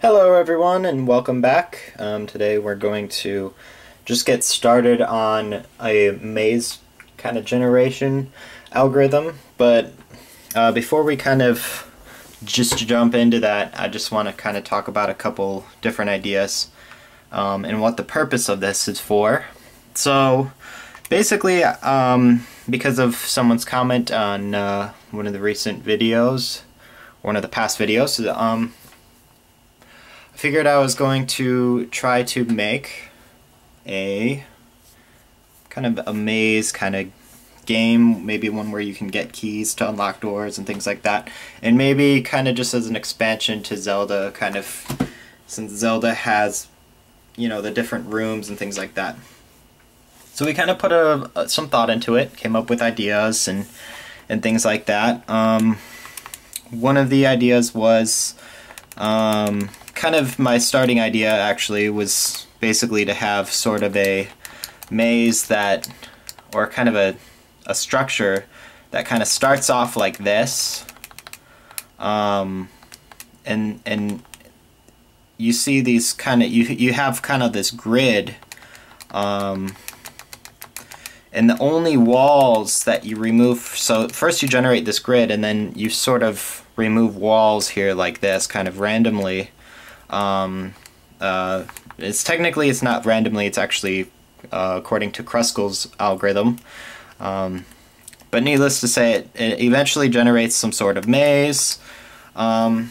Hello everyone and welcome back. Today we're going to just get started on a maze kind of generation algorithm, but before we kind of just jump into that, I just want to kind of talk about a couple different ideas and what the purpose of this is for. So basically, because of someone's comment on one of the recent videos, one of the past videos, I figured I was going to try to make a kind of a maze kind of game, maybe one where you can get keys to unlock doors and things like that, and maybe kind of just as an expansion to Zelda, kind of, since Zelda has, you know, the different rooms and things like that. So we kind of put some thought into it, came up with ideas and things like that. One of the ideas was kind of my starting idea actually was basically to have sort of a maze that, or kind of a structure that kind of starts off like this, and you see these kind of, you have kind of this grid, and the only walls that you remove, so first you generate this grid and then you sort of remove walls here like this kind of randomly. It's not randomly, it's actually according to Kruskal's algorithm. But needless to say, it eventually generates some sort of maze. And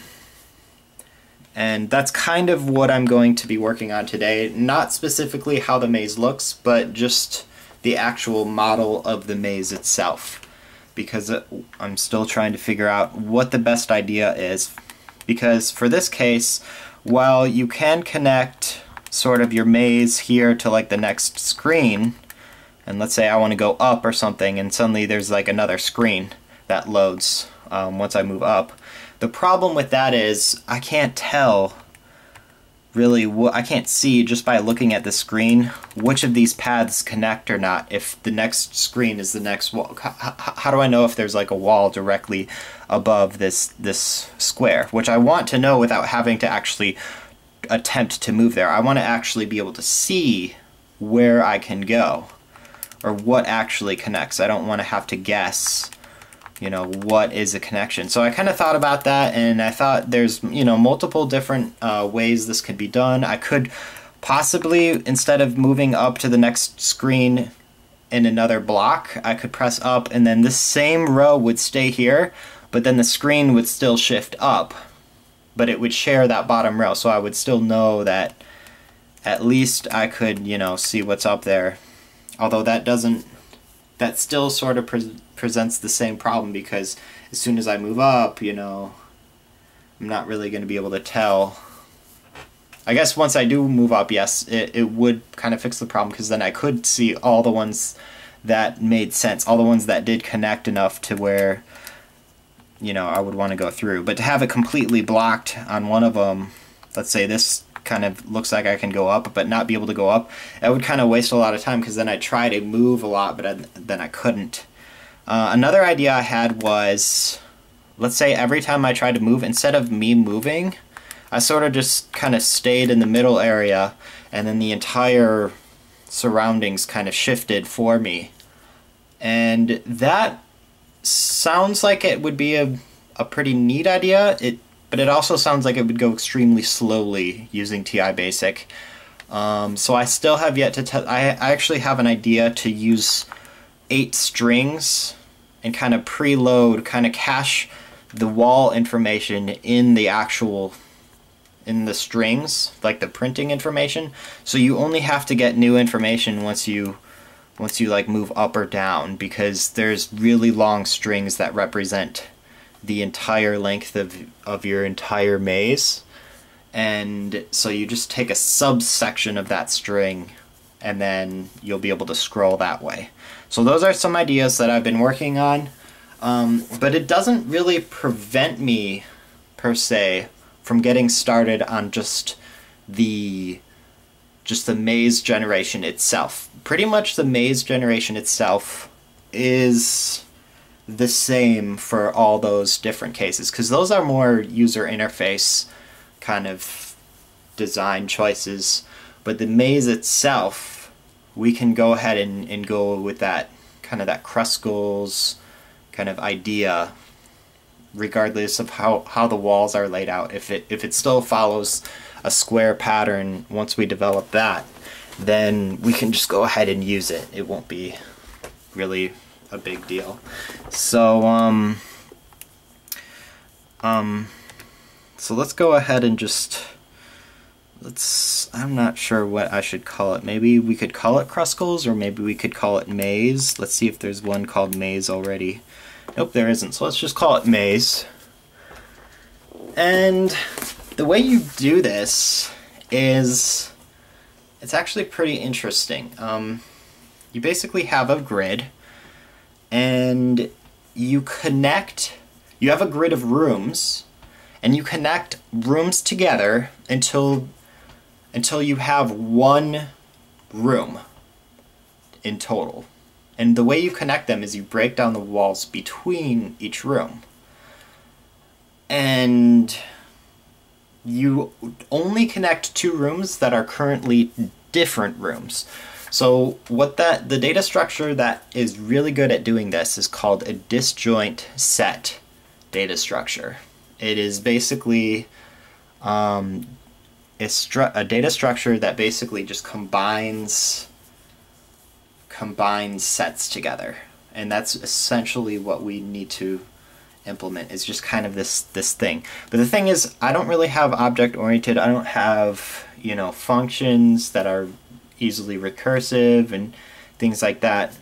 that's kind of what I'm going to be working on today. Not specifically how the maze looks, but just the actual model of the maze itself. Because I'm still trying to figure out what the best idea is. Because for this case, while you can connect sort of your maze here to like the next screen, and let's say I want to go up or something and suddenly there's like another screen that loads once I move up. The problem with that is I can't tell really I can't see just by looking at the screen which of these paths connect or not, if the next screen is the next wall. How do I know if there's like a wall directly above this square, which I want to know without having to actually attempt to move there. I want to actually be able to see where I can go or what actually connects. I don't want to have to guess, you know, what is a connection. So I kind of thought about that, and I thought there's, you know, multiple different ways this could be done. I could possibly, instead of moving up to the next screen in another block, I could press up and then this same row would stay here, but then the screen would still shift up, but it would share that bottom row, so I would still know that at least I could, you know, see what's up there. Although that still sort of presents the same problem, because as soon as I move up, you know, I'm not really going to be able to tell. I guess once I do move up, yes, it would kind of fix the problem, because then I could see all the ones that made sense, all the ones that did connect enough to where, you know, I would want to go through. But to have it completely blocked on one of them, let's say this kind of looks like I can go up but not be able to go up, that would kind of waste a lot of time, because then I'd try to move a lot but then I couldn't. Another idea I had was, let's say every time I tried to move, instead of me moving, I sort of just kind of stayed in the middle area, and then the entire surroundings kind of shifted for me. And that sounds like it would be a pretty neat idea, but it also sounds like it would go extremely slowly using TI Basic. So I still have yet to I actually have an idea to use 8 strings and kind of preload, kind of cache the wall information in the strings, like the printing information. So you only have to get new information once you like move up or down, because there's really long strings that represent the entire length of your entire maze, and so you just take a subsection of that string and then you'll be able to scroll that way. So those are some ideas that I've been working on, but it doesn't really prevent me per se from getting started on just the maze generation itself. Pretty much the maze generation itself is the same for all those different cases, because those are more user interface kind of design choices. But the maze itself, we can go ahead and go with that kind of that Kruskal's kind of idea, regardless of how the walls are laid out. If it still follows a square pattern, once we develop that, then we can just go ahead and use it. It won't be really a big deal. So so let's go ahead and just I'm not sure what I should call it. Maybe we could call it Kruskal's, or maybe we could call it Maze. Let's see if there's one called Maze already. Nope, there isn't. So let's just call it Maze. And the way you do this is, it's actually pretty interesting. You basically have a grid, and you have a grid of rooms, and you connect rooms together until you have one room in total. And the way you connect them is you break down the walls between each room. And you only connect two rooms that are currently different rooms. So the data structure that is really good at doing this is called a disjoint set data structure. It is basically a data structure that basically just combines sets together, and that's essentially what we need to implement. Is just kind of this thing. But the thing is, I don't really have object oriented. I don't have functions that are easily recursive and things like that.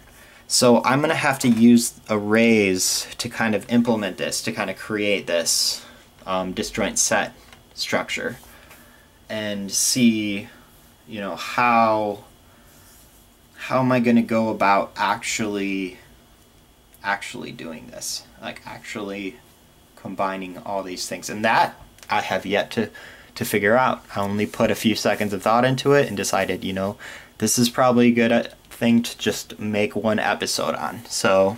So I'm gonna have to use arrays to kind of implement this, to kind of create this disjoint set structure, and see how am I going to go about actually doing this, like actually combining all these things. And that I have yet to figure out. I only put a few seconds of thought into it and decided, this is probably a good thing to just make one episode on. So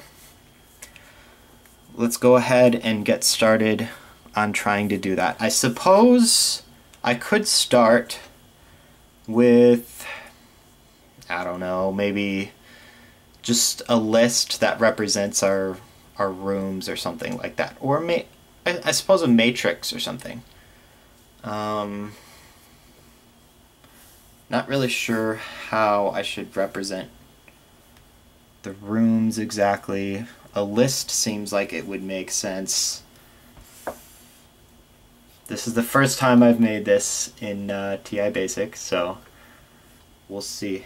let's go ahead and get started on trying to do that. I suppose I could start with, I don't know, maybe just a list that represents our rooms or something like that. Or I suppose a matrix or something. Not really sure how I should represent the rooms exactly. A list seems like it would make sense. This is the first time I've made this in TI Basic, so we'll see.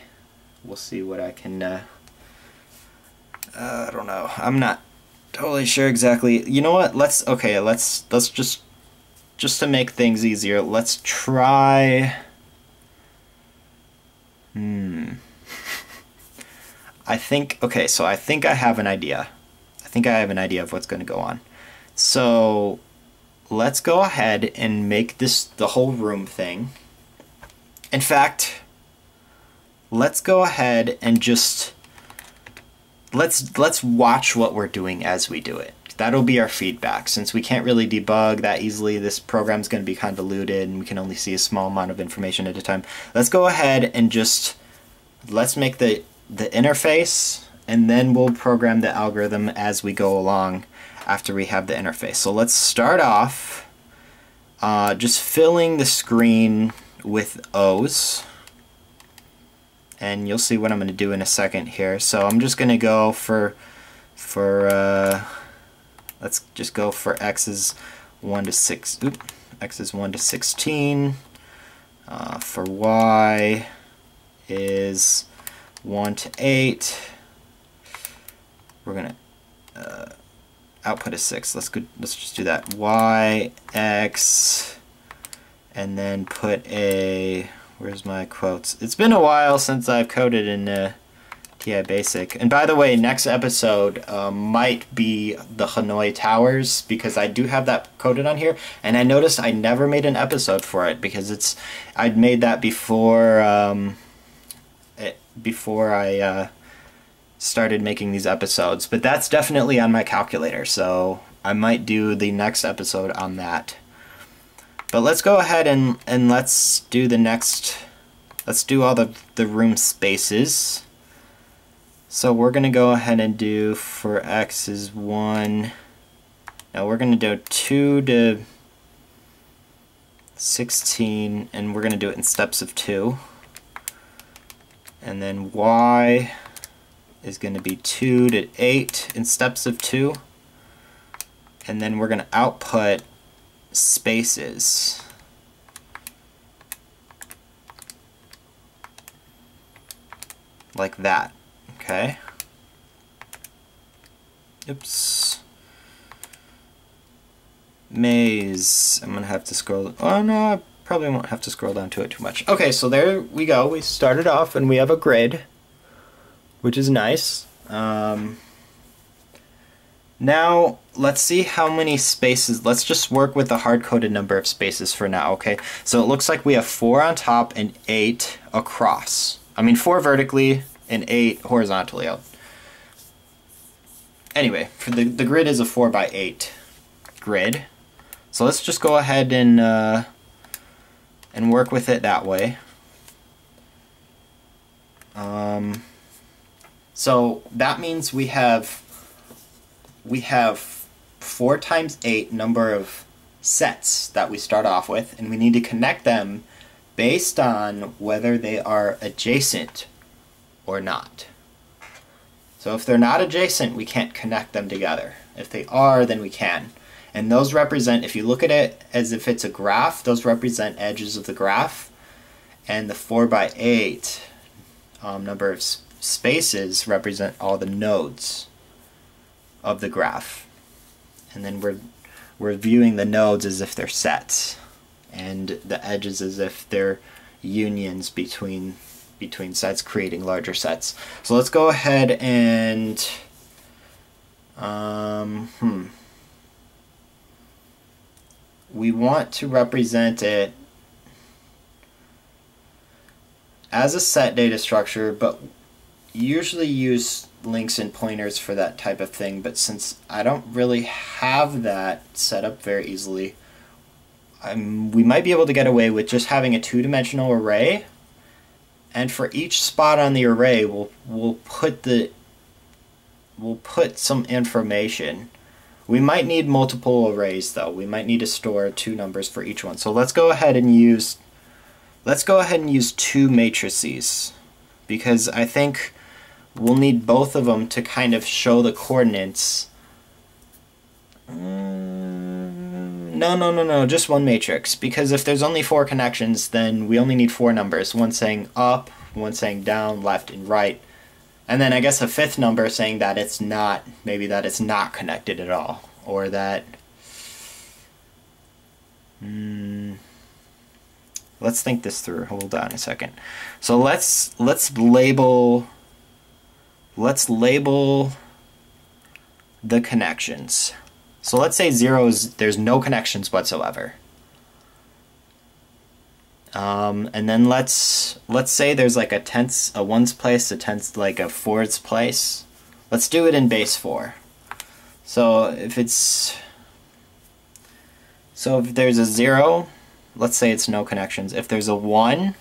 We'll see what I can. I don't know. I'm not totally sure exactly. You know what? Let's just to make things easier. Let's try. I think I have an idea. I think I have an idea of what's going to go on. So let's go ahead and make this the whole room thing. In fact, let's go ahead and just let's watch what we're doing as we do it. That'll be our feedback. Since we can't really debug that easily, this program's going to be convoluted and we can only see a small amount of information at a time. Let's go ahead and let's make the interface, and then we'll program the algorithm as we go along after we have the interface. So let's start off just filling the screen with O's, and you'll see what I'm going to do in a second here. So I'm just going to go for let's just go for x is 1 to 6. X is 1 to 16. For y is 1 to 8. We're gonna output is 6. Let's just do that. Y, X, and then put a, where's my quotes? It's been a while since I've coded in TI Basic. And by the way, next episode might be the Hanoi Towers, because I do have that coded on here, and I noticed I never made an episode for it because I'd made that before I started making these episodes. But that's definitely on my calculator, so I might do the next episode on that. But let's go ahead and let's do the next, let's do all the room spaces. So we're going to go ahead and do, for x is 1, now we're going to do 2 to 16, and we're going to do it in steps of 2. And then y is going to be 2 to 8 in steps of 2. And then we're going to output spaces. Like that. Okay. Oops. Maze. I'm gonna have to scroll. Oh no, I probably won't have to scroll down to it too much. Okay, so there we go. We started off and we have a grid, which is nice. Now let's see how many spaces. Let's just work with the hard-coded number of spaces for now. Okay. So it looks like we have 4 on top and 8 across. I mean 4 vertically and 8 horizontally out. Anyway, for the grid is a 4 by 8 grid. So let's just go ahead and work with it that way. So that means we have 4 times 8 number of sets that we start off with, and we need to connect them based on whether they are adjacent or not. So if they're not adjacent, we can't connect them together. If they are, then we can. And those represent, if you look at it as if it's a graph, those represent edges of the graph. And the 4 by 8 number of spaces represent all the nodes of the graph. And then we're viewing the nodes as if they're sets, and the edges as if they're unions between sets, creating larger sets. So let's go ahead and we want to represent it as a set data structure, but usually use links and pointers for that type of thing. But since I don't really have that set up very easily, we might be able to get away with just having a 2-dimensional array. And for each spot on the array, we'll put some information. We might need multiple arrays though. We might need to store 2 numbers for each one. So let's go ahead and use 2 matrices, because I think we'll need both of them to kind of show the coordinates. No, just 1 matrix, because if there's only 4 connections, then we only need 4 numbers, one saying up, one saying down, left, and right, and then I guess a 5th number saying that it's not, maybe that it's not connected at all, or that, let's think this through. Hold on a second. So let's label the connections. So let's say 0 is, there's no connections whatsoever. And then let's say there's like a ones place, a tenths, like a fourths place. Let's do it in base 4. So if there's a 0, let's say it's no connections. If there's a 1,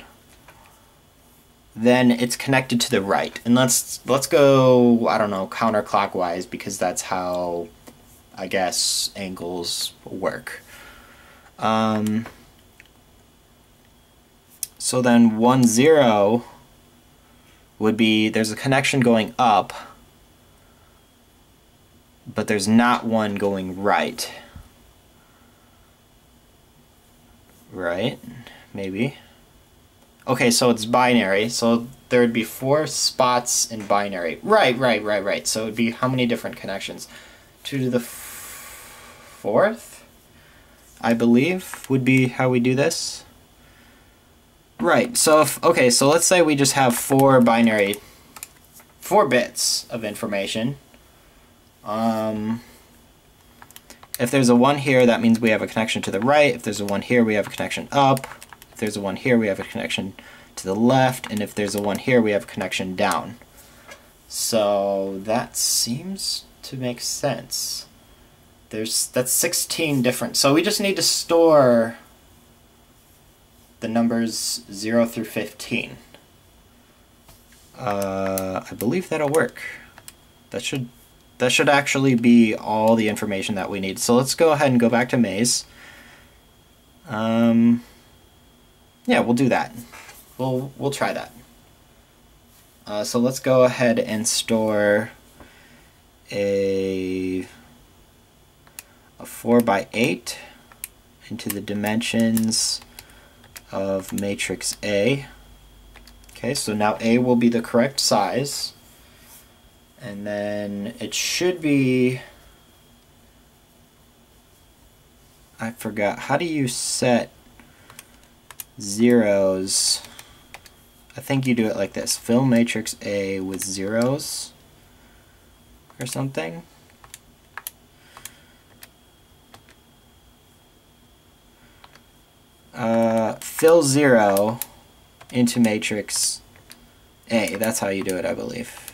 then it's connected to the right. And let's go, I don't know, counterclockwise, because that's how, I guess, angles work. So then 1, 0 would be, there's a connection going up, but there's not one going right. Right? Maybe. Okay, so it's binary, so there would be 4 spots in binary. Right. So it would be how many different connections? 2 to the 4th, I believe, would be how we do this. Right, so okay, so let's say we just have 4 bits of information. If there's a 1 here, that means we have a connection to the right. If there's a 1 here, we have a connection up. If there's a 1 here, we have a connection to the left. And if there's a 1 here, we have a connection down. So that seems to make sense. That's 16 different. So we just need to store the numbers 0 through 15. I believe that'll work. That should actually be all the information that we need. So let's go ahead and go back to maze. Yeah, we'll do that. We'll try that. So let's go ahead and store a 4x8 into the dimensions of matrix A. Okay, so now A will be the correct size, and then it should be, I forgot, how do you set zeros? I think you do it like this: fill matrix A with zeros or something. Fill 0 into matrix A. That's how you do it, I believe.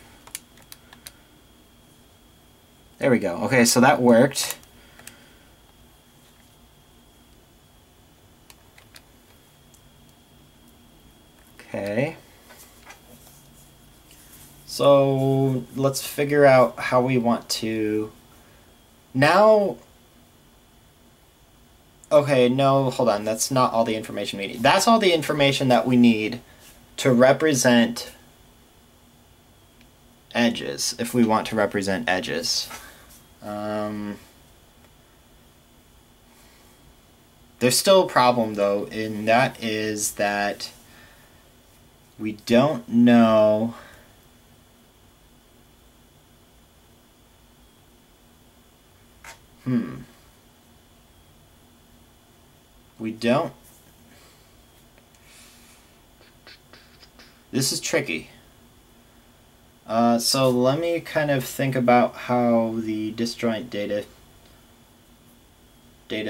There we go. Okay, so that worked. Okay. So let's figure out how we want to now. Okay, no, hold on. That's not all the information we need. That's all the information that we need to represent edges, if we want to represent edges. There's still a problem, though, and that is that we don't know we don't. This is tricky. So let me kind of think about how the disjoint data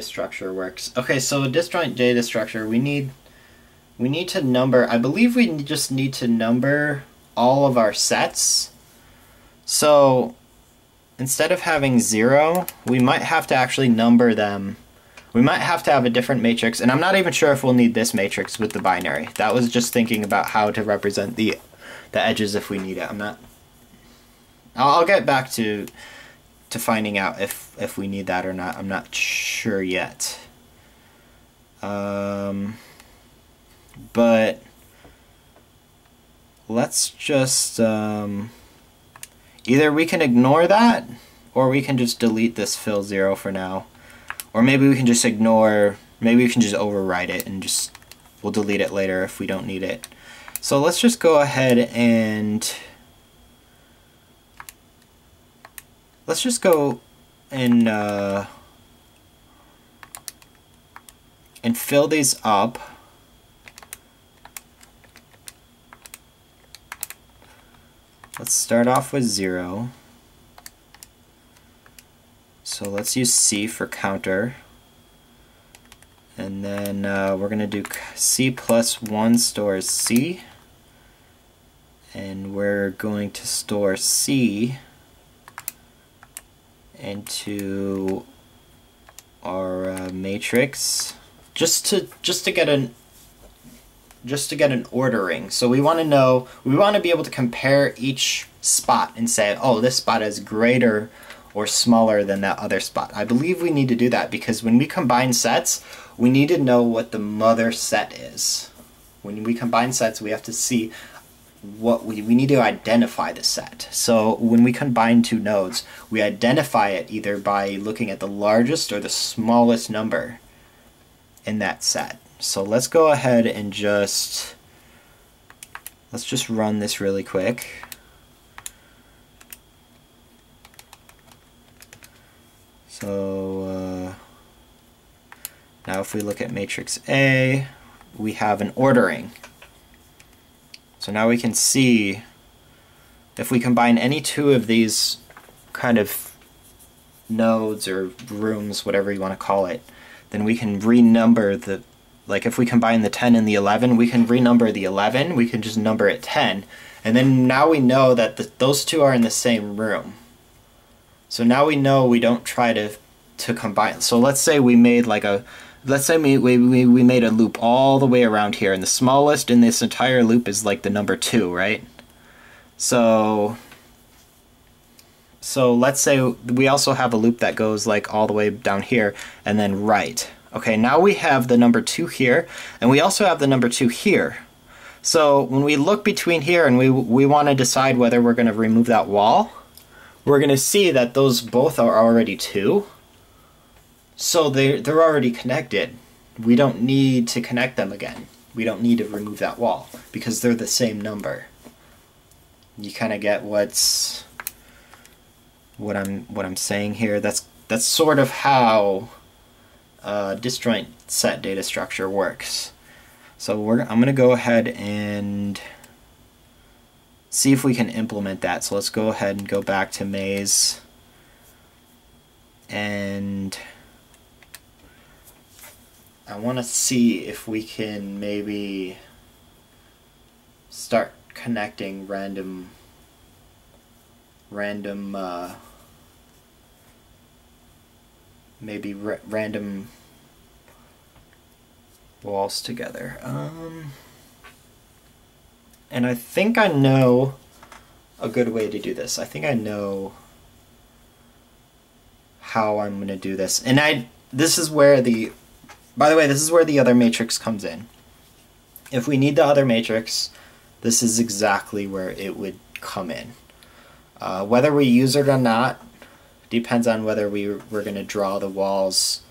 structure works. Okay, so a disjoint data structure, we need to number, I believe we just need to number all of our sets. So instead of having 0, we might have to actually number them. We might have to have a different matrix, and I'm not even sure if we'll need this matrix with the binary. That was just thinking about how to represent the edges if we need it. I'll get back to finding out if we need that or not. I'm not sure yet. But let's just either we can ignore that, or we can just delete this fill 0 for now. Or maybe we can just ignore, maybe we can just override it and we'll delete it later if we don't need it. So let's just go ahead and let's just go and fill these up. Let's start off with 0. So let's use C for counter, and then we're going to do C plus 1 stores C, and we're going to store C into our matrix just to get an ordering. So we want to be able to compare each spot and say, oh, this spot is greater or smaller than that other spot. I believe we need to do that because when we combine sets, we need to know what the mother set is. When we combine sets, we have to see what we need to identify the set. So when we combine two nodes, we identify it either by looking at the largest or the smallest number in that set. So let's go ahead and let's just run this really quick. So now if we look at matrix A, we have an ordering. So now we can see if we combine any two of these kind of nodes or rooms, whatever you want to call it, then we can renumber the, like if we combine the 10 and the 11, we can renumber the 11, we can just number it 10, and then now we know that those two are in the same room. So now we know we don't try to combine. So let's say we made like let's say we made a loop all the way around here, and the smallest in this entire loop is like the number 2, right? So let's say we also have a loop that goes like all the way down here and then right. Okay, now we have the number 2 here, and we also have the number 2 here. So when we look between here and we want to decide whether we're going to remove that wall, we're going to see that those both are already 2. So they're already connected. We don't need to connect them again. We don't need to remove that wall because they're the same number. You kind of get what I'm saying here. That's sort of how disjoint set data structure works. So I'm going to go ahead and see if we can implement that. So let's go ahead and go back to maze, and I want to see if we can maybe start connecting random walls together. And I think I know a good way to do this. I think I know how I'm going to do this. And this is where the, by the way, this is where the other matrix comes in. If we need the other matrix, this is exactly where it would come in. Whether we use it or not depends on whether we're going to draw the walls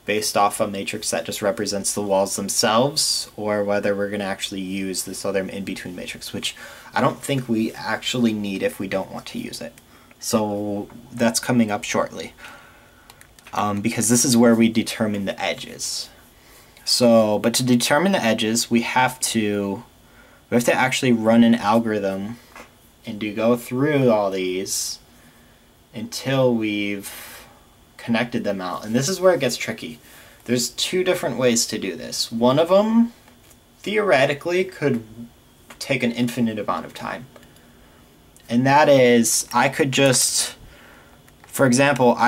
based off a matrix that just represents the walls themselves, or whether we're going to actually use this other in-between matrix, which I don't think we actually need if we don't want to use it. So that's coming up shortly, because this is where we determine the edges. So, but to determine the edges, we have to actually run an algorithm and go through all these until we've connected them out. And this is where it gets tricky. There's 2 different ways to do this. One of them theoretically could take an infinite amount of time. And that is, I could just, for example,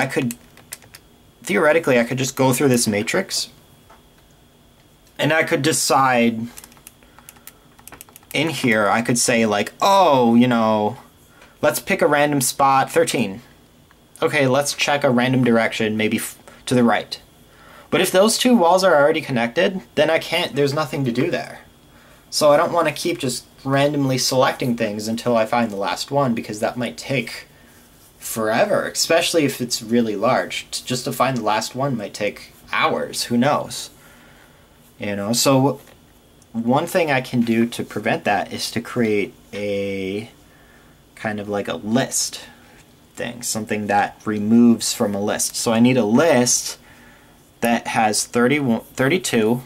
theoretically I could just go through this matrix and I could decide in here, I could say like, oh, you know, let's pick a random spot, 13. Okay, let's check a random direction, maybe to the right. But if those 2 walls are already connected, then there's nothing to do there. So I don't want to keep just randomly selecting things until I find the last one, because that might take forever, especially if it's really large. Just to find the last one might take hours, who knows? You know, so one thing I can do to prevent that is to create a kind of like a list thing, something that removes from a list. So I need a list that has 32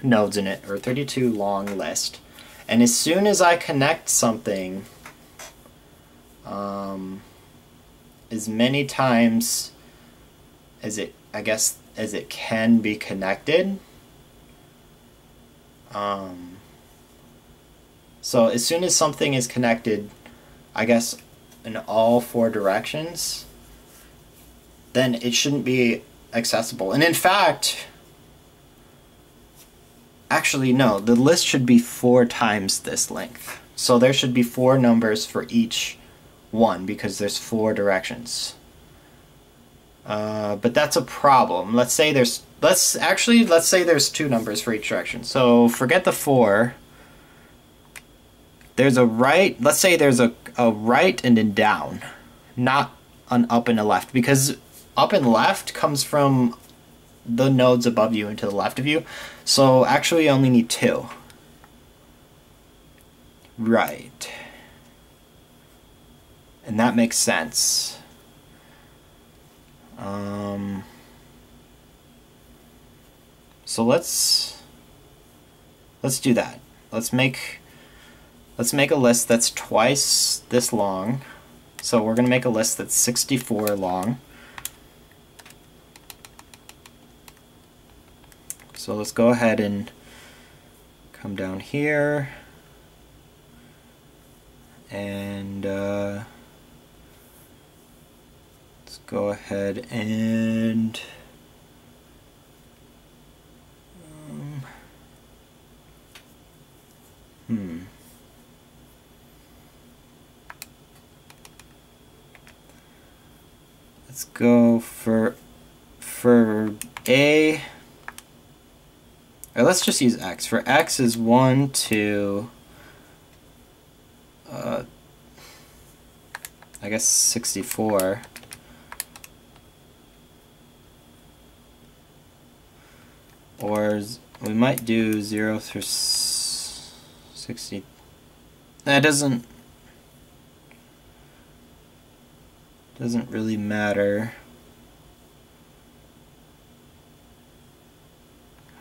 nodes in it, or 32 long list. And as soon as I connect something as many times as it can be connected, so as soon as something is connected, I guess in all 4 directions, then it shouldn't be accessible. And in fact, actually no, the list should be 4 times this length. So there should be 4 numbers for each one, because there's 4 directions. But that's a problem. Let's say there's 2 numbers for each direction. So forget the 4. There's a right, let's say there's a right and a down, not an up and a left, because up and left comes from the nodes above you and to the left of you. So actually you only need 2. Right. And that makes sense. So let's do that. Let's make a list that's twice this long. So we're going to make a list that's 64 long. So let's go ahead and come down here, and let's go ahead and Let's go for A, or let's just use X. For X is 1, 2, I guess 64. Or we might do 0 through 60. That doesn't really matter.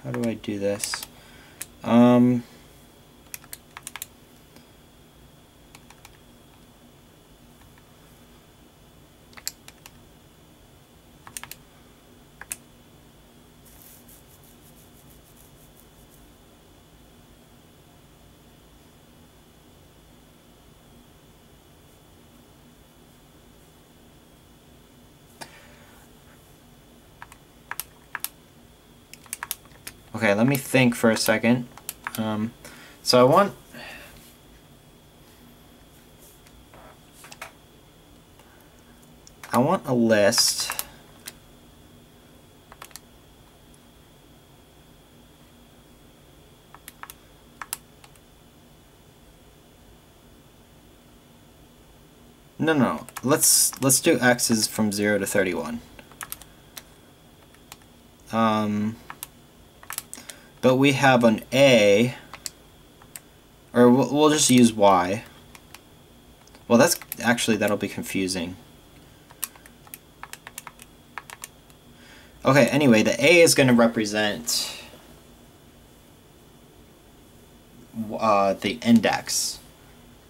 How do I do this? Okay, let me think for a second. So I want a list No. Let's do x's from 0 to 31. But we have an A, or we'll just use Y. Well, that'll be confusing. Okay, anyway, the A is going to represent the index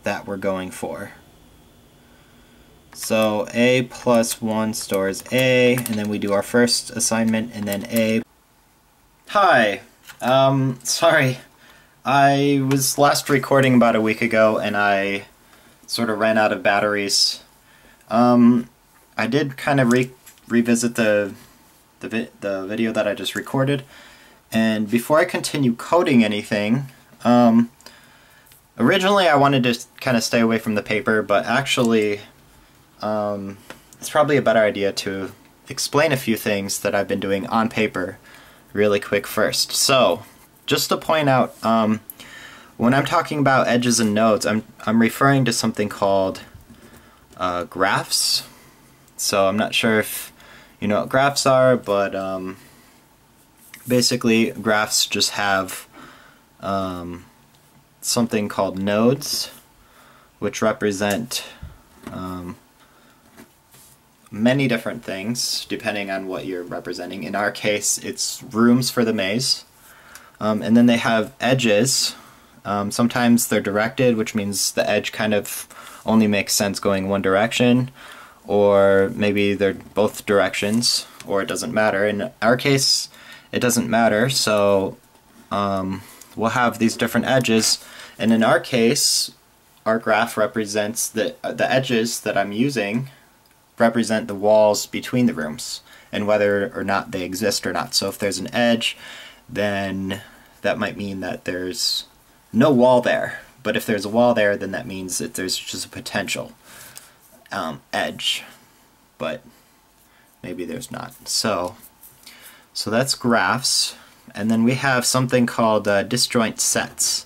that we're going for. So A plus 1 stores A, and then we do our first assignment, and then A. Hi. Sorry. I was last recording about a week ago, and I sort of ran out of batteries. I did kind of revisit the video that I just recorded, and before I continue coding anything, originally I wanted to kind of stay away from the paper, but actually it's probably a better idea to explain a few things that I've been doing on paper really quick first. So, just to point out, when I'm talking about edges and nodes, I'm referring to something called graphs. So I'm not sure if you know what graphs are, but basically graphs just have something called nodes, which represent many different things depending on what you're representing. In our case, it's rooms for the maze. And then they have edges. Sometimes they're directed, which means the edge kind of only makes sense going one direction, or maybe they're both directions, or it doesn't matter. In our case, it doesn't matter, so we'll have these different edges, and in our case, our graph represents the edges that I'm using represent the walls between the rooms, and whether or not they exist or not. So if there's an edge, then that might mean that there's no wall there. But if there's a wall there, then that means that there's just a potential edge. But maybe there's not. So that's graphs. And then we have something called disjoint sets.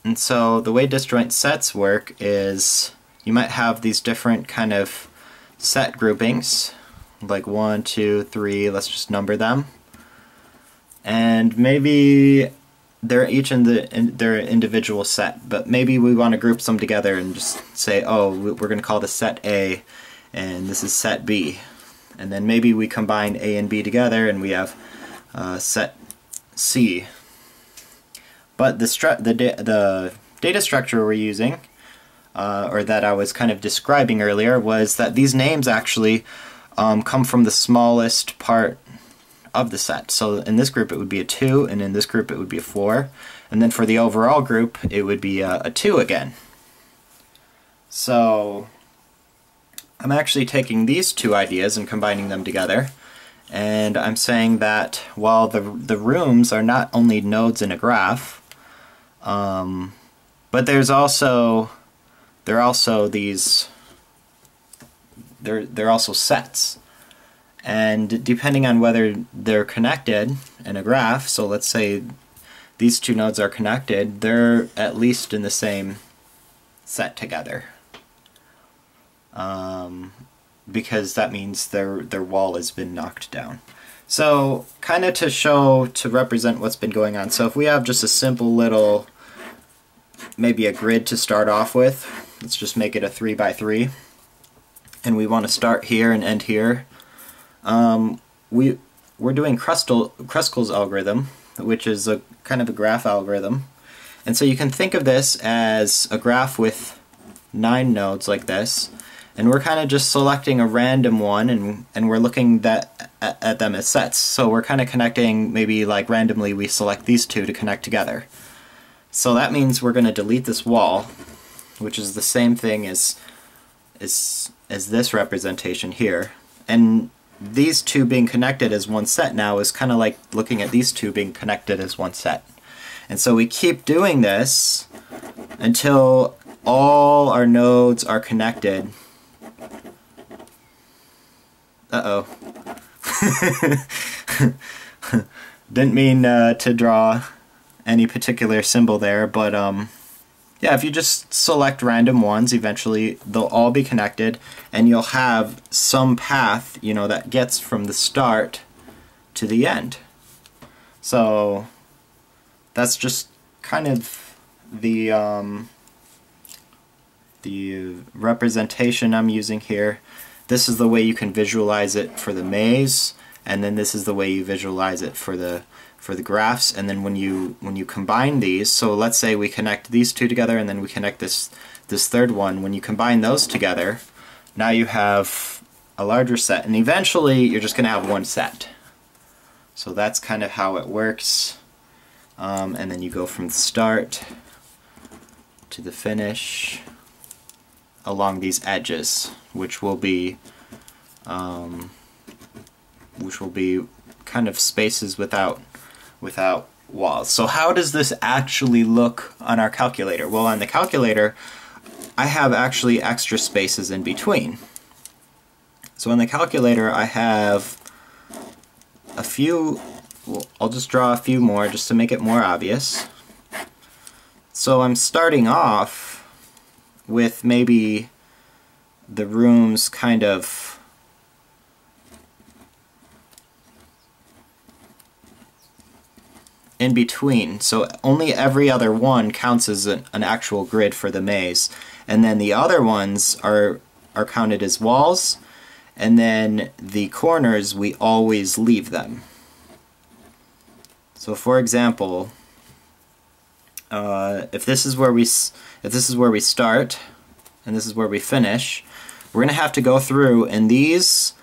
And so the way disjoint sets work is you might have these different kind of set groupings, like 1, 2, 3, let's just number them. And maybe they're each in their individual set, but maybe we want to group some together and just say, oh, we're going to call this set A, and this is set B. And then maybe we combine A and B together and we have set C. But the data structure we're using, or that I was kind of describing earlier, was that these names actually come from the smallest part of the set. So in this group it would be a 2, and in this group it would be a 4, and then for the overall group it would be a 2 again. So I'm actually taking these two ideas and combining them together, And I'm saying that while the rooms are not only nodes in a graph, but they're also sets. And depending on whether they're connected in a graph, so let's say these two nodes are connected, they're at least in the same set together. Because that means their wall has been knocked down. So kind of to represent what's been going on. So if we have just a simple little, maybe a grid to start off with, let's just make it a 3 by 3, and we want to start here and end here. We're doing Kruskal's algorithm, which is a kind of a graph algorithm. And so you can think of this as a graph with 9 nodes like this, and we're kind of just selecting a random one, and we're looking at them as sets. So we're kind of connecting, maybe like randomly we select these two to connect together. So that means we're going to delete this wall, which is the same thing as this representation here. And these two being connected as one set now is kind of like looking at these two being connected as one set. And so we keep doing this until all our nodes are connected. Uh-oh. Didn't mean to draw any particular symbol there, but yeah, if you just select random ones, eventually they'll all be connected, and you'll have some path, you know, that gets from the start to the end. So that's just kind of the representation I'm using here. This is the way you can visualize it for the maze, and then this is the way you visualize it for the graphs. And then when you combine these, so let's say we connect these two together and then we connect this third one, when you combine those together, now you have a larger set, and eventually you're just going to have one set. So that's kind of how it works. And then you go from the start to the finish along these edges, which will be kind of spaces without walls. So how does this actually look on our calculator? Well, on the calculator, I have actually extra spaces in between. So on the calculator, I have a few, well, I'll just draw a few more just to make it more obvious. So I'm starting off with maybe the rooms kind of in between, so only every other one counts as an actual grid for the maze, and then the other ones are counted as walls, and then the corners we always leave them. So for example, if this is where we start and this is where we finish, we're gonna have to go through, and these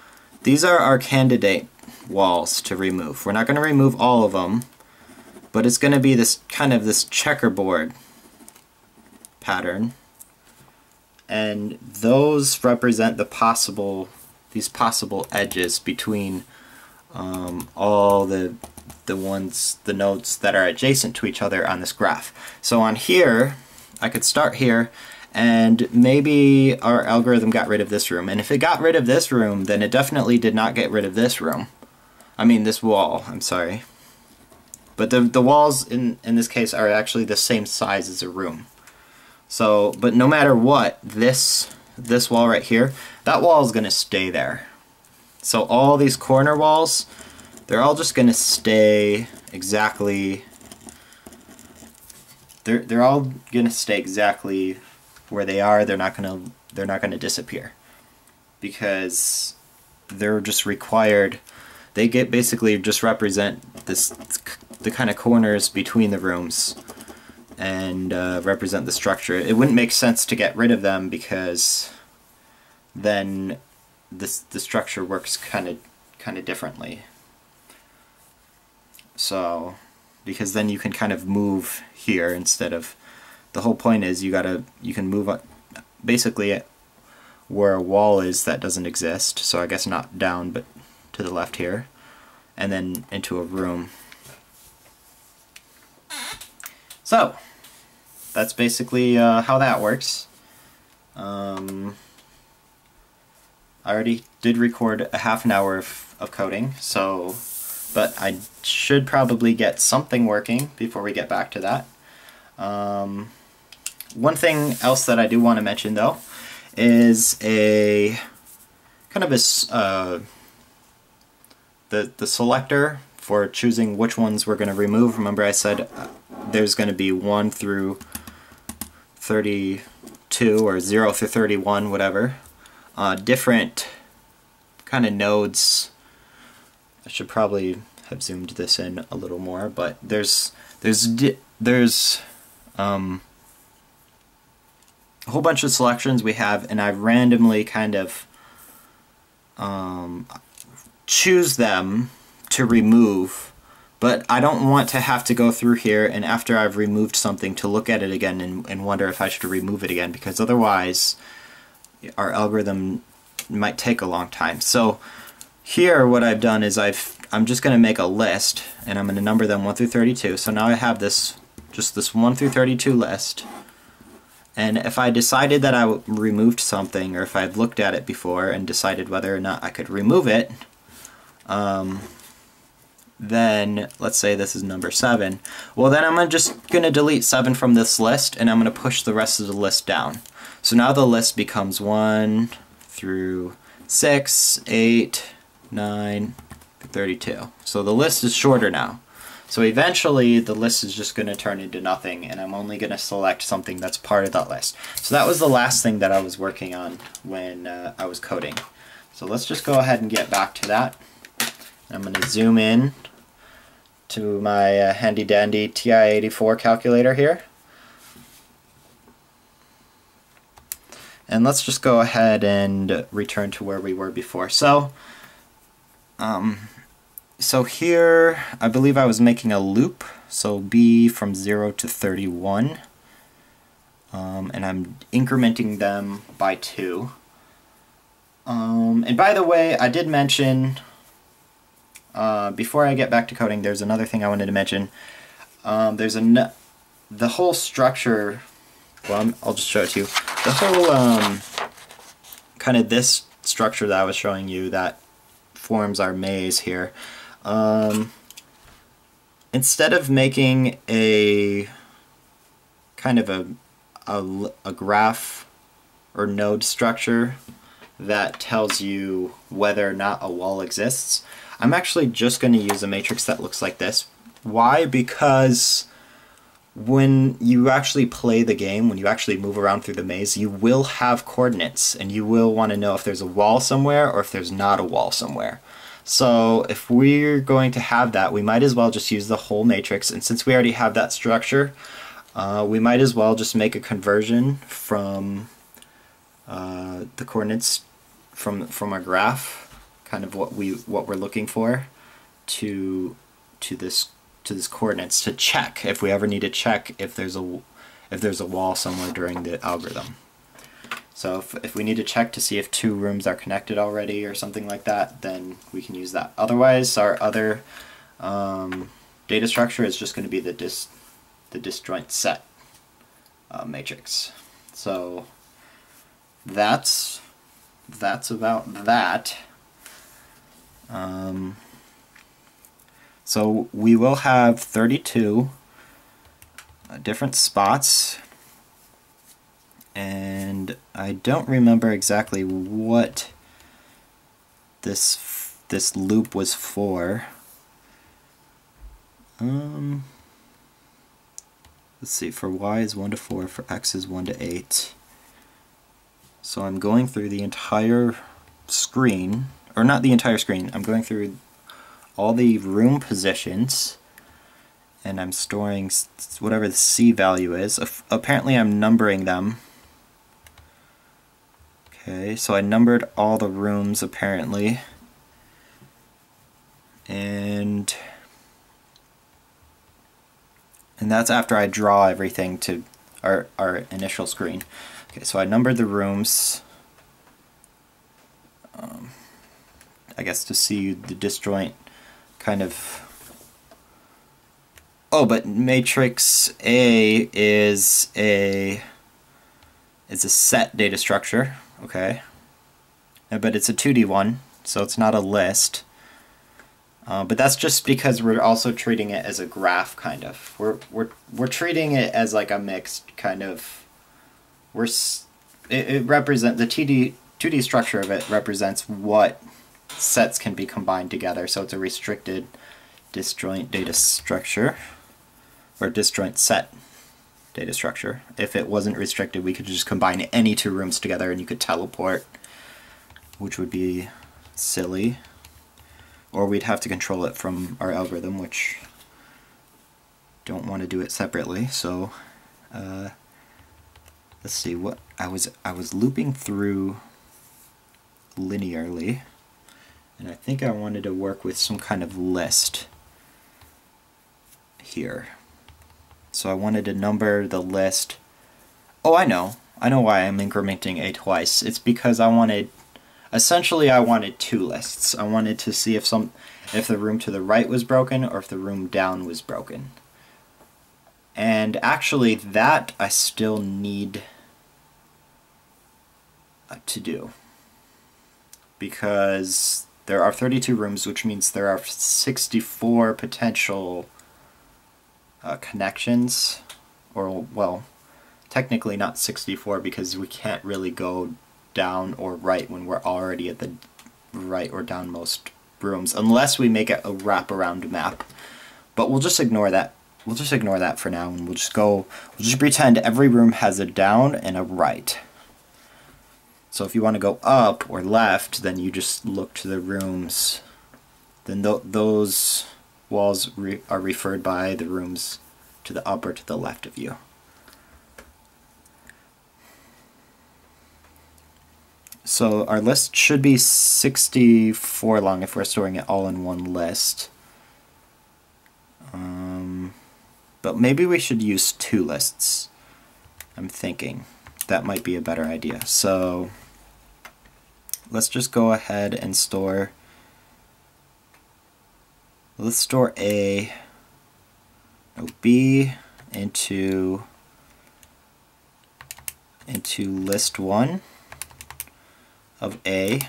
are our candidate walls to remove. We're not gonna remove all of them, but it's going to be this kind of this checkerboard pattern, and those represent these possible edges between all the nodes that are adjacent to each other on this graph. So on here, I could start here, and maybe our algorithm got rid of this room, and if it got rid of this room, then it definitely did not get rid of this room. I mean this wall, I'm sorry. But the walls in this case are actually the same size as a room. So, but no matter what, this wall right here, that wall is going to stay there. So all these corner walls, they're all just going to stay exactly, they're all going to stay exactly where they are. They're not going to disappear, because they're just required. They basically just represent the kind of corners between the rooms, and represent the structure. It wouldn't make sense to get rid of them, because then the structure works kind of differently. So, because then you can kind of move here instead of, the whole point is you can move up basically where a wall is that doesn't exist. So I guess not down, but to the left here. and then into a room. So that's basically how that works. I already did record a half an hour of coding, so but I should probably get something working before we get back to that. One thing else that I do want to mention though is a kind of a the selector for choosing which ones we're going to remove. Remember I said there's going to be 1 through 32 or 0 through 31, whatever. Different kind of nodes. I should probably have zoomed this in a little more, but there's a whole bunch of selections we have, and I randomly kind of choose them to remove, but I don't want to have to go through here and after I've removed something to look at it again and wonder if I should remove it again, because otherwise our algorithm might take a long time. So here what I've done is I'm just going to make a list, and I'm going to number them 1 through 32. So now I have just this 1 through 32 list, and if I decided that I removed something, or if I've looked at it before and decided whether or not I could remove it, then let's say this is number 7. Well, then I'm just going to delete 7 from this list, and I'm going to push the rest of the list down. So now the list becomes 1 through 6, 8, 9, 32. So the list is shorter now. So eventually the list is just going to turn into nothing, and I'm only going to select something that's part of that list. So that was the last thing that I was working on when I was coding. So let's just go ahead and get back to that. I'm going to zoom in to my handy dandy TI-84 calculator here. And let's just go ahead and return to where we were before. So here, I believe I was making a loop, so B from 0 to 31, and I'm incrementing them by 2. And by the way, I did mention, before I get back to coding, there's another thing I wanted to mention. The whole structure, well, I'll just show it to you. The whole, kind of this structure that I was showing you that forms our maze here. Instead of making a kind of a graph or node structure that tells you whether or not a wall exists, I'm actually just going to use a matrix that looks like this. Why? Because when you actually play the game, when you actually move around through the maze, you will have coordinates, and you will want to know if there's a wall somewhere or if there's not a wall somewhere. So if we're going to have that, we might as well just use the whole matrix, and since we already have that structure, we might as well just make a conversion from the coordinates from our graph, kind of what we're looking for, to this coordinates, to check if we ever need to check if there's a wall somewhere during the algorithm. So if we need to check to see if 2 rooms are connected already or something like that, then we can use that. Otherwise, our other data structure is just going to be the disjoint set matrix. So that's about that. So we will have 32 different spots, and I don't remember exactly what this loop was for. Let's see, for y is 1 to 4, for x is 1 to 8. So I'm going through the entire screen, or not the entire screen, I'm going through all the room positions, and I'm storing whatever the C value is. Apparently I'm numbering them. Okay, so I numbered all the rooms apparently, and that's after I draw everything to our initial screen. Okay, so I numbered the rooms, I guess to see the disjoint kind of... Oh, but matrix A is a set data structure, okay. But it's a 2D one, so it's not a list. But that's just because we're also treating it as a graph, kind of. We're treating it as like a mixed kind of. It represents the 2D structure of it represents what sets can be combined together. So it's a restricted disjoint data structure, or disjoint set data structure. If it wasn't restricted, we could just combine any two rooms together and you could teleport, which would be silly. Or we'd have to control it from our algorithm, which don't want to do it separately. So let's see, what I was looping through linearly, and I think I wanted to work with some kind of list here. So I wanted to number the list. Oh, I know why I'm incrementing A twice. It's because essentially I wanted two lists. I wanted to see if the room to the right was broken or if the room down was broken. And actually that I still need to do, because there are 32 rooms, which means there are 64 potential connections, or well, technically not 64 because we can't really go down or right when we're already at the right or downmost rooms, unless we make it a wraparound map. But we'll just ignore that. We'll just ignore that for now, and we'll just pretend every room has a down and a right. So if you want to go up or left, then you just look to the rooms. Then those walls are referred by the rooms to the up or to the left of you. So our list should be 64 long if we're storing it all in one list. But maybe we should use two lists. I'm thinking that might be a better idea. So let's just go ahead and store. Let's store B into list 1 of A.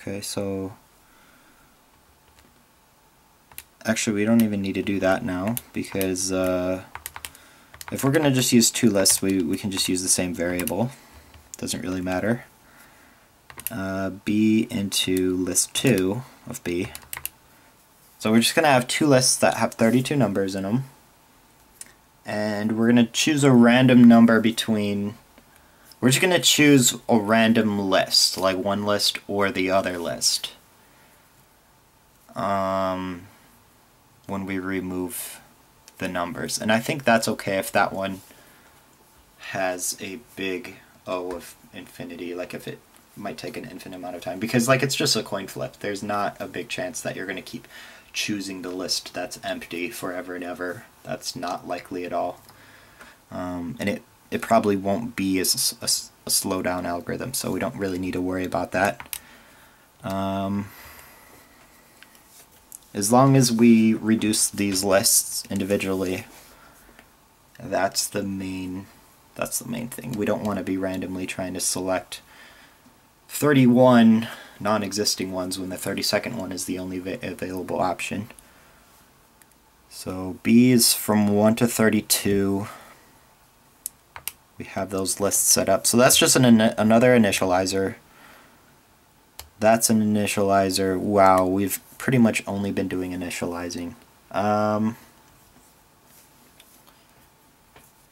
Okay, so actually we don't even need to do that now, because if we're going to just use two lists, we can just use the same variable. Doesn't really matter. B into list 2 of B. So we're just going to have two lists that have 32 numbers in them. And we're going to choose a random number between... We're just going to choose a random list, like one list or the other list. When we remove the numbers. And I think that's okay if that one has a big O of infinity, like if it might take an infinite amount of time, because like it's just a coin flip. There's not a big chance that you're going to keep choosing the list that's empty forever and ever. That's not likely at all. And it probably won't be a slowdown algorithm, so we don't really need to worry about that. As long as we reduce these lists individually, that's the main thing. We don't want to be randomly trying to select 31 non-existing ones when the 32nd one is the only available option. So B is from 1 to 32. We have those lists set up. So that's just another initializer. That's an initializer. Wow, we've pretty much only been doing initializing.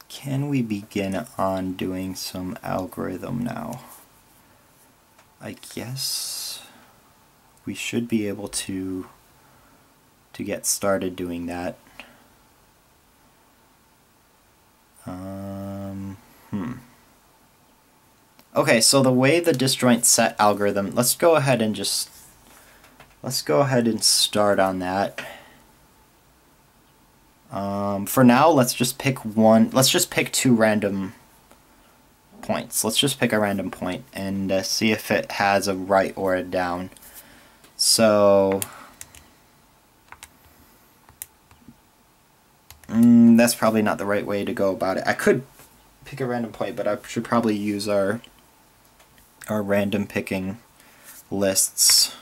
Can we begin on doing some algorithm now? I guess we should be able to get started doing that. Okay, so the way the disjoint set algorithm, let's go ahead and start on that. For now, let's just pick two random points. Let's just pick a random point and see if it has a right or a down. So that's probably not the right way to go about it. I could pick a random point, but I should probably use our random picking lists.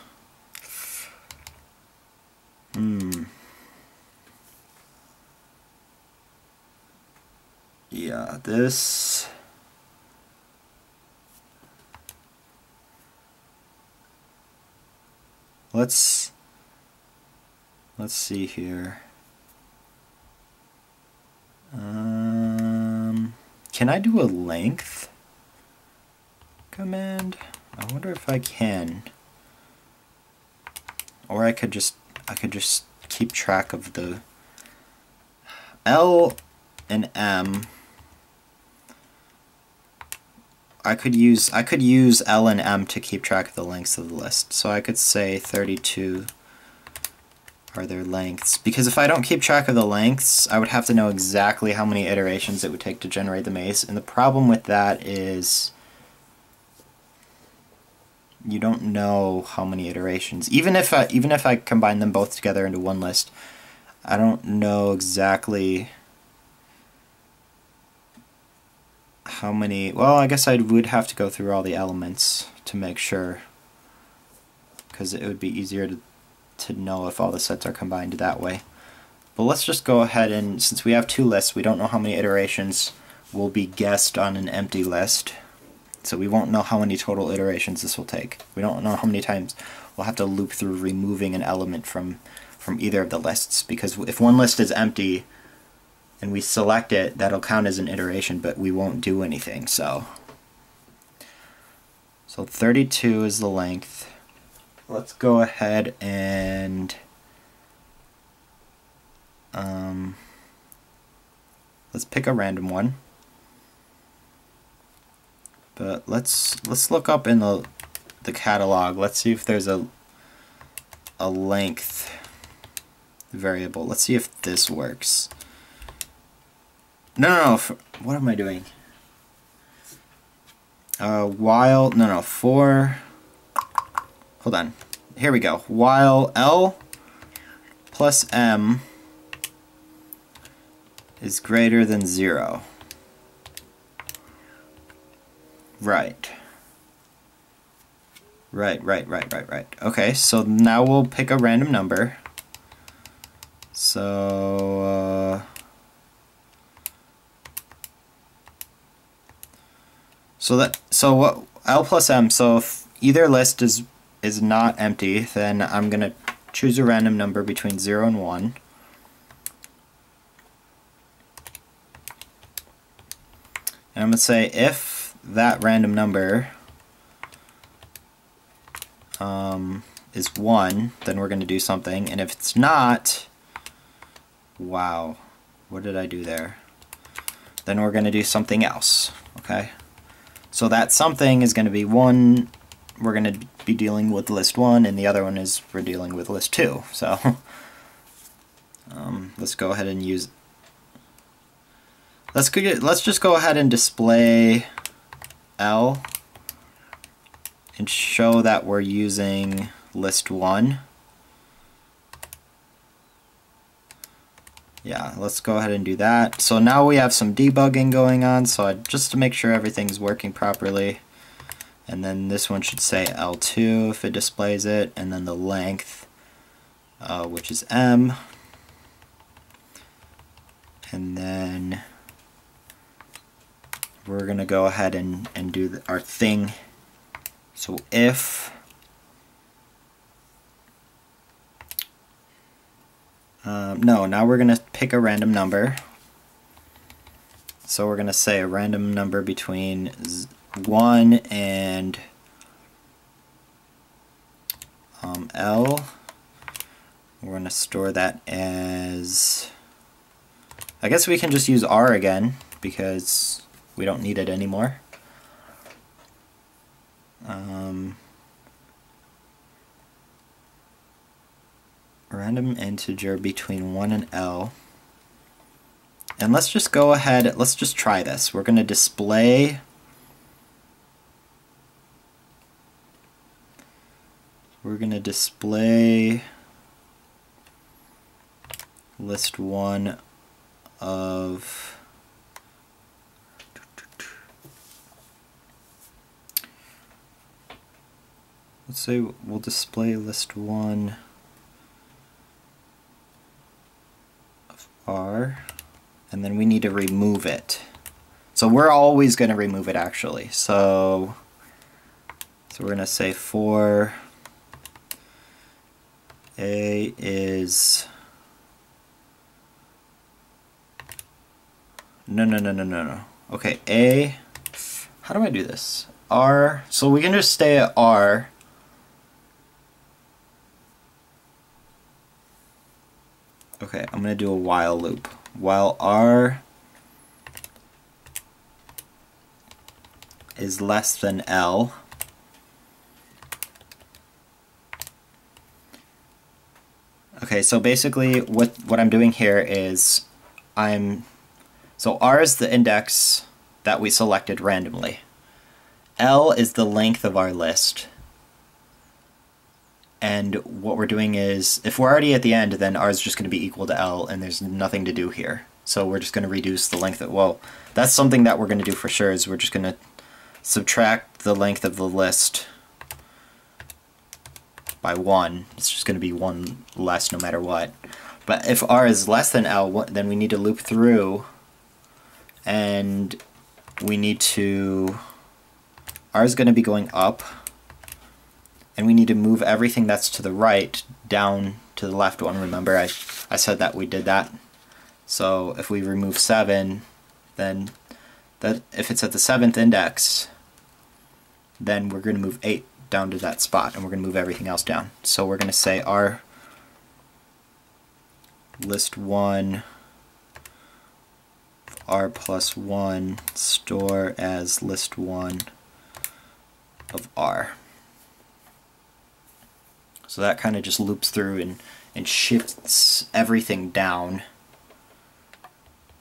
Yeah, this. Let's see here. Can I do a length command? I wonder if I can. Or I could just keep track of the L and M. I could use L and M to keep track of the lengths of the list. So I could say 32 are their lengths. Because if I don't keep track of the lengths, I would have to know exactly how many iterations it would take to generate the maze. And the problem with that is you don't know how many iterations. Even if I combine them both together into one list, I don't know exactly how many. Well, I guess I would have to go through all the elements to make sure, because it would be easier to know if all the sets are combined that way. But let's just go ahead and, since we have two lists, we don't know how many iterations will be guessed on an empty list. So we won't know how many total iterations this will take. We don't know how many times we'll have to loop through removing an element from either of the lists, because if one list is empty and we select it, that'll count as an iteration, but we won't do anything. So 32 is the length. Let's go ahead and let's pick a random one. But let's look up in the catalog. Let's see if there's a length variable. Let's see if this works. No, what am I doing? For, hold on. Here we go. While L plus M is greater than 0. Right. Okay, so now we'll pick a random number. So what L plus M, so if either list is not empty, then I'm gonna choose a random number between 0 and 1. And I'm gonna say if that random number is 1, then we're going to do something, and if it's not, wow, what did I do there? Then we're going to do something else, okay? So that something is going to be 1, we're going to be dealing with list 1, and the other one is we're dealing with list 2, so let's go ahead and use, let's just go ahead and display L and show that we're using list 1. Yeah, let's go ahead and do that. So now we have some debugging going on, so just to make sure everything's working properly. And then this one should say L2 if it displays it, and then the length, which is M. And then we're going to go ahead and do our thing. So if now we're going to pick a random number. So we're going to say a random number between 1 and L. We're going to store that as, I guess we can just use R again because we don't need it anymore. Random integer between 1 and L. And let's just go ahead, let's just try this. We're going to display display list one of let's say we'll display list one of R, and then we need to remove it. So we're always going to remove it actually. So we're going to say for A is no. Okay, A, how do I do this? R, so we can just stay at R. Okay, I'm going to do a while loop. While R is less than L, okay, so basically what I'm doing here is so R is the index that we selected randomly. L is the length of our list. And what we're doing is, if we're already at the end, then R is just going to be equal to L, and there's nothing to do here. So we're just going to reduce the length of, well, that's something that we're going to do for sure, is we're just going to subtract the length of the list by 1. It's just going to be 1 less no matter what. But if R is less than L, then we need to loop through, and we need to, R is going to be going up, and we need to move everything that's to the right down to the left one. Remember, I said that we did that. So if we remove 7, then if it's at the 7th index, then we're going to move 8 down to that spot, and we're going to move everything else down. So we're going to say R list 1 R plus 1 store as list 1 of R. So that kind of just loops through and shifts everything down.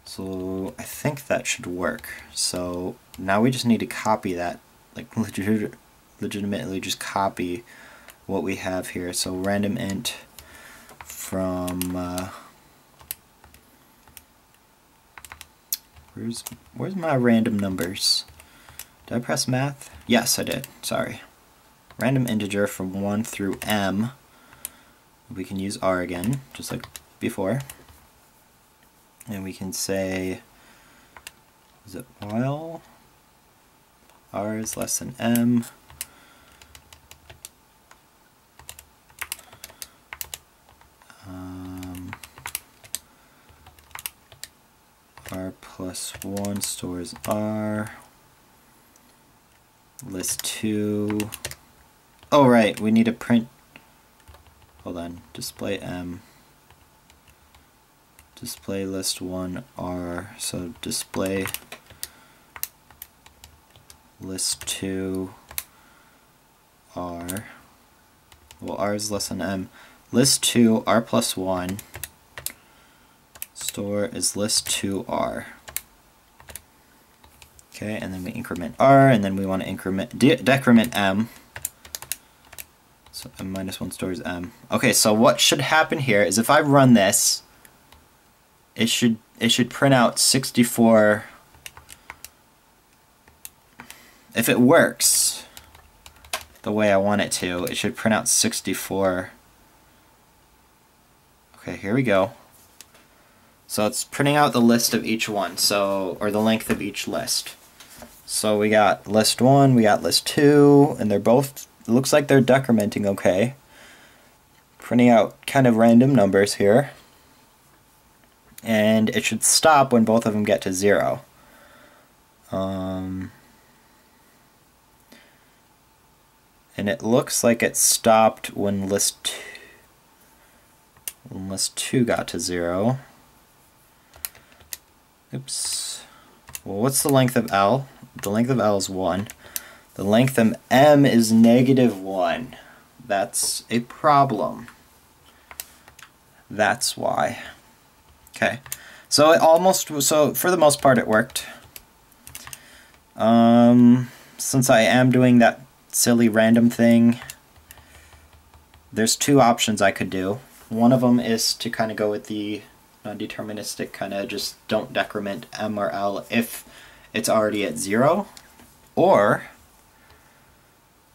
So I think that should work. So now we just need to copy that, like legitimately just copy what we have here. So random int from where's my random numbers? Did I press math? Yes, I did. Sorry. Random integer from 1 through m. We can use R again, just like before. And we can say, is it while R is less than m, R plus 1 stores R, list 2, oh right, we need to print, hold on, display m, display list 1 R, so display list 2 R, well R is less than m, list 2 R plus 1, store is list 2 R. Okay, and then we increment R, and then we want to increment decrement m. So m minus 1 stores m. Okay, so what should happen here is if I run this, it should print out 64. If it works the way I want it to, it should print out 64. Okay, here we go. So it's printing out the list of each one, so, or the length of each list. So we got list 1, we got list 2, and they're both, it looks like they're decrementing okay. Printing out kind of random numbers here. And it should stop when both of them get to 0. And it looks like it stopped when list 2 got to 0. Oops. Well, what's the length of L? The length of L is 1. The length of M is -1. That's a problem. That's why. Okay. So for the most part it worked. Since I am doing that silly random thing, there's two options I could do. One of them is to kind of go with the non-deterministic, kind of just don't decrement M or L if it's already at 0. Or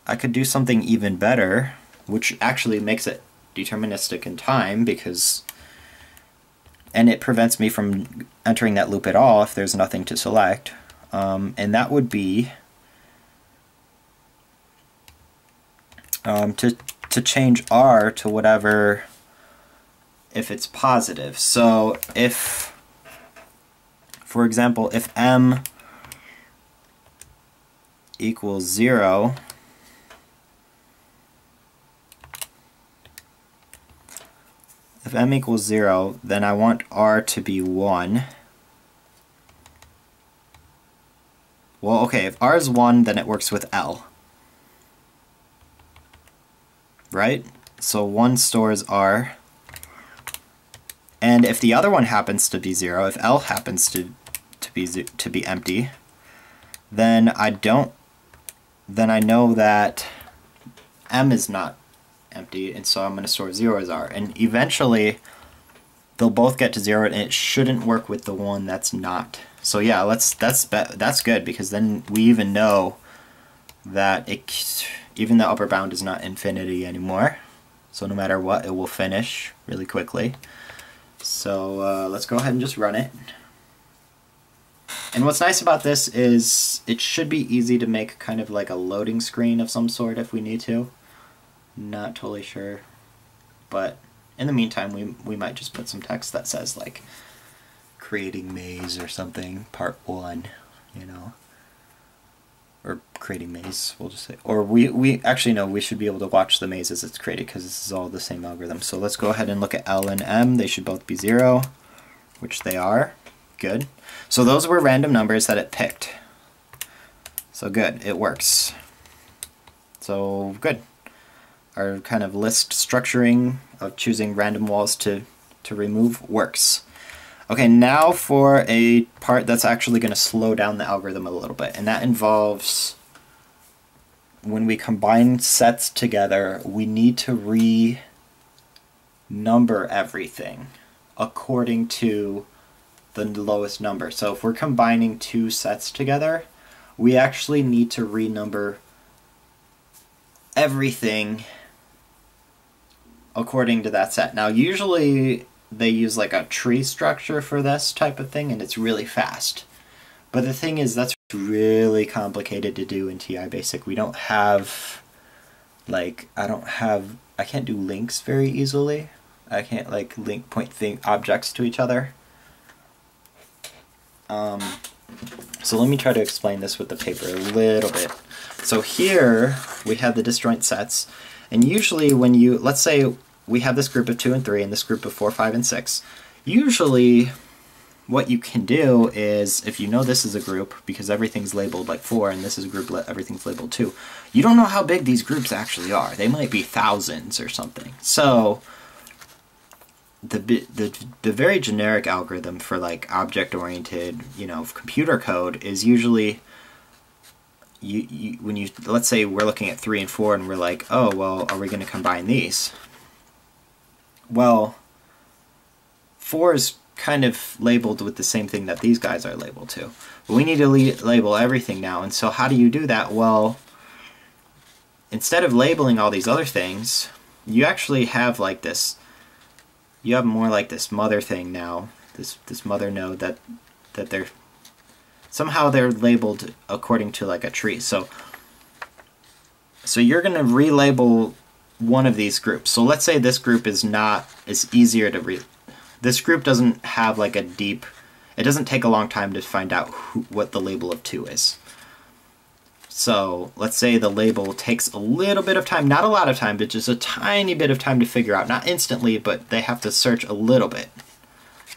I could do something even better, which actually makes it deterministic in time, and it prevents me from entering that loop at all if there's nothing to select. And that would be to change R to whatever if it's positive. So if, for example, if M equals 0, if M equals 0, then I want R to be 1. Well, okay, if R is 1, then it works with L. Right? So 1 stores R. And if the other one happens to be 0, if L happens to be empty, then I know that M is not empty, and so I'm going to store 0 as R. And eventually, they'll both get to 0, and it shouldn't work with the one that's not. So yeah, that's good, because then we even know that even the upper bound is not infinity anymore. So no matter what, it will finish really quickly. So let's go ahead and just run it. And what's nice about this is it should be easy to make kind of like a loading screen of some sort if we need to. Not totally sure, but in the meantime we might just put some text that says like creating maze or something, part 1, you know, or creating maze, we'll just say. Or we actually know we should be able to watch the maze as it's created because this is all the same algorithm. So let's go ahead and look at L and M. They should both be 0, which they are. Good. So those were random numbers that it picked. So good, it works. So good. Our kind of list structuring of choosing random walls to remove works. Okay, now for a part that's actually going to slow down the algorithm a little bit, and that involves when we combine sets together, we need to renumber everything according to the lowest number. So if we're combining two sets together, we actually need to renumber everything according to that set. Now usually they use like a tree structure for this type of thing, and it's really fast. But the thing is, that's really complicated to do in TI Basic. We don't have, like, I can't do links very easily. I can't like point objects to each other. So let me try to explain this with the paper a little bit. So here we have the disjoint sets, and usually when you, let's say we have this group of 2 and 3 and this group of 4, 5, and 6, usually what you can do is, if you know this is a group, because everything's labeled like 4 and this is a group, everything's labeled 2, you don't know how big these groups actually are. They might be thousands or something. So the very generic algorithm for like object-oriented, you know, computer code is usually when you, let's say we're looking at 3 and 4 and we're like, oh, well, are we going to combine these? Well, 4 is kind of labeled with the same thing that these guys are labeled to. But we need to label everything now, and so how do you do that? Well, instead of labeling all these other things, you actually have like this, you have more like this mother thing now, this mother node that they're, somehow they're labeled according to like a tree. So you're going to relabel one of these groups. So let's say this group is easier to this group doesn't have like a deep, it doesn't take a long time to find out what the label of 2 is. So let's say the label takes a little bit of time, not a lot of time, but just a tiny bit of time to figure out. Not instantly, but they have to search a little bit.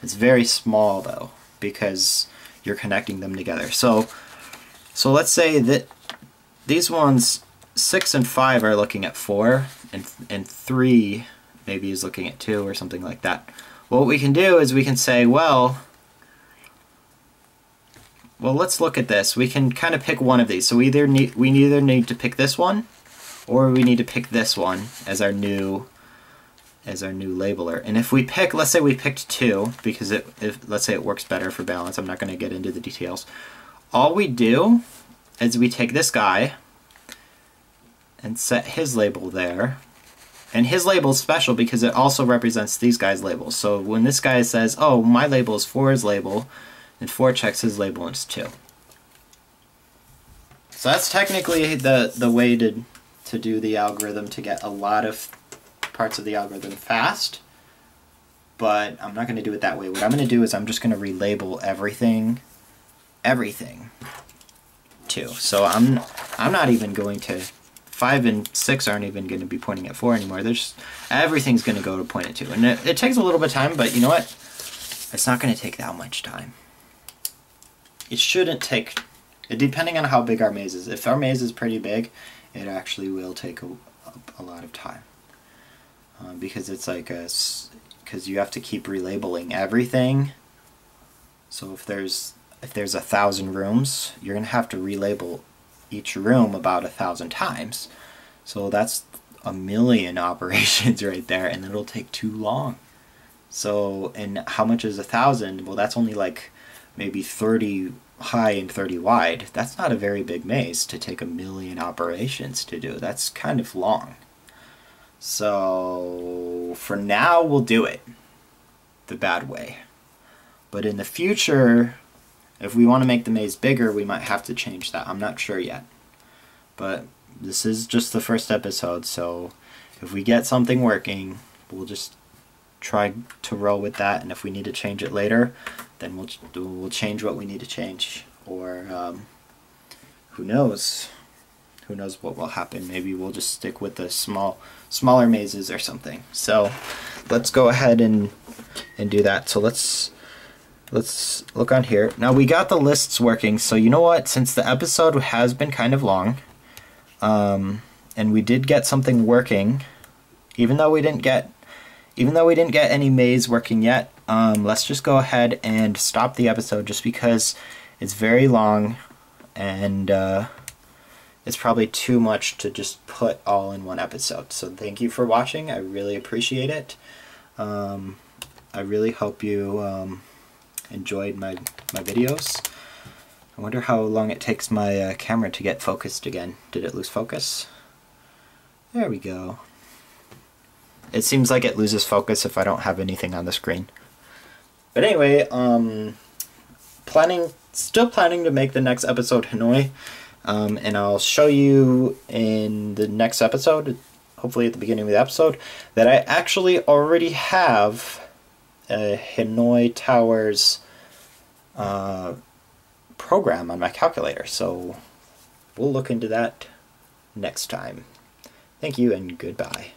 It's very small though, because you're connecting them together. So let's say that these ones, 6 and 5 are looking at 4, and 3 maybe is looking at 2 or something like that. Well, what we can do is we can say, well, let's look at this. We can kind of pick one of these. So we either need to pick this one, or we need to pick this one as our new labeler. And if we pick, let's say we picked 2, because let's say it works better for balance. I'm not going to get into the details. All we do is we take this guy and set his label there. And his label is special because it also represents these guys' labels. So when this guy says, oh, my label is 4's label, and 4 checks his label and it's 2. So that's technically the way to do the algorithm, to get a lot of parts of the algorithm fast. But I'm not going to do it that way. What I'm going to do is I'm just going to relabel everything 2. So I'm not even going to, 5 and 6 aren't even going to be pointing at 4 anymore. Everything's going to go to point at 2. And it takes a little bit of time, but you know what? It's not going to take that much time. It shouldn't take, depending on how big our maze is. If our maze is pretty big, it actually will take a lot of time. Because it's like because you have to keep relabeling everything. So if there's 1,000 rooms, you're going to have to relabel each room about 1,000 times. So that's 1,000,000 operations right there, and it'll take too long. So, and how much is 1,000? Well, that's only like maybe 30 high and 30 wide. That's not a very big maze to take 1,000,000 operations to do. That's kind of long. So for now, we'll do it the bad way. But in the future, if we want to make the maze bigger, we might have to change that. I'm not sure yet. But this is just the first episode, so if we get something working, we'll just try to roll with that. And if we need to change it later, then we'll change what we need to change. Or who knows? Who knows what will happen? Maybe we'll just stick with the smaller mazes or something. So let's go ahead and do that. So let's look on here. Now we got the lists working, so you know what? Since the episode has been kind of long, and we did get something working, even though we didn't get any maze working yet, let's just go ahead and stop the episode just because it's very long and it's probably too much to just put all in one episode. So thank you for watching. I really appreciate it. I really hope you enjoyed my videos. I wonder how long it takes my camera to get focused again. Did it lose focus? There we go. It seems like it loses focus if I don't have anything on the screen. But anyway, still planning to make the next episode Hanoi, and I'll show you in the next episode, hopefully at the beginning of the episode, that I actually already have a Hanoi Towers program on my calculator, so we'll look into that next time. Thank you and goodbye.